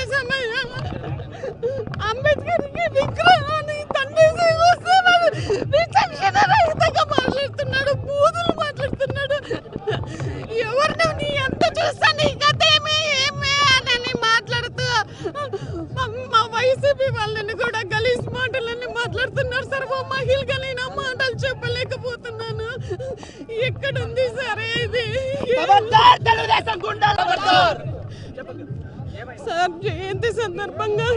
చేశానయ్యా. అంబేద్కర్ విగ్రహాన్ని తండేసి వస్తున్నాడు, విచక్షణ రహితంగా మాట్లాడుతున్నాడు, బూతులు మాట్లాడుతున్నాడు. ఎవరిని నీ ఎంత చూస్తా నీ కథ ఏమి అని మాట్లాడుతూ మా వైసీపీ వాళ్ళని కూడా గలీజ్ మాటలన్నీ మాట్లాడుతున్నారు సార్. ఓ మహిళగా నేను ఆ మాటలు చెప్పలేకపోతున్నాను. ఎక్కడుంది సరే ఇది సార్? జయంతి సందర్భంగా,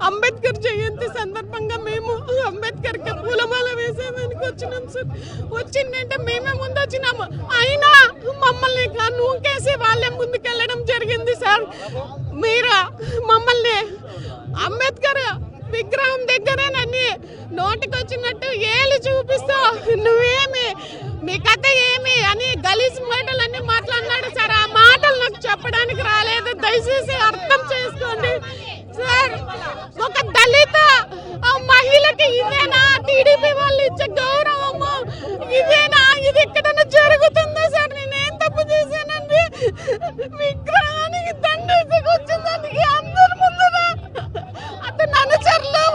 అంబేద్కర్ జయంతి సందర్భంగా మేము అంబేద్కర్కి పూలమాల వేసేదానికి వచ్చినాం సార్. వచ్చిందంటే మేమే ముందు వచ్చినాము, అయినా మమ్మల్ని నూకేసి వాళ్ళే ముందుకెళ్ళడం జరిగింది సార్. మీరు మమ్మల్ని అంబేద్కర్ విగ్రహం దగ్గరేనని నోటికి వచ్చినట్టు ఏళ్ళు చూపిస్తా నువ్వేమి నీ కథ ఏమి అని గలీజ్ మాటలన్నీ మాట్లాడినాడు సార్. ఆ మాటలు నాకు చెప్పడానికి రాలేదు, దయచేసి అర్థం చేసుకోండి సార్. ఒక దళిత మహిళకి ఇదేనా టీడీపీ వాళ్ళు ఇచ్చే గౌరవము? ఇదేనా? ఇది ఎక్కడన్నా జరుగుతుందా సార్? నేనేం తప్పు చేశానండి? విగ్రహానికి దండేసి వచ్చిందానికి అందరి ముందున అతను అనుచరులు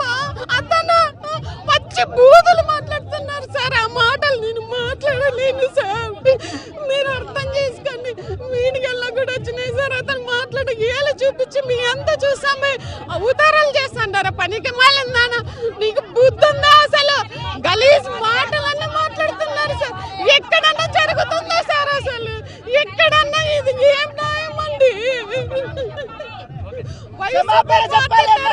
అతను పచ్చి బూతులు మాట్లాడుతున్నారు సార్. ఆ మాటలు నేను మాట్లాడలేను సార్, మీరు అర్థం చేసుకోండి. మీడియాలో కూడా వచ్చినాయి సార్. అతను మాట్లాడి ఏళ్ళు చూపించి మీ అంతా చూసామే అవతారాలు చేస్తాంటారా? పనికి మాలిందానా? నీకు బుద్ధి ఉందా అసలు? గలీజ్ మాటలన్నీ మాట్లాడుతున్నారు సార్. ఎక్కడన్నా జరుగుతుందా సార్ అసలు? ఎక్కడన్నా ఇది ఏం న్యాయం అండి?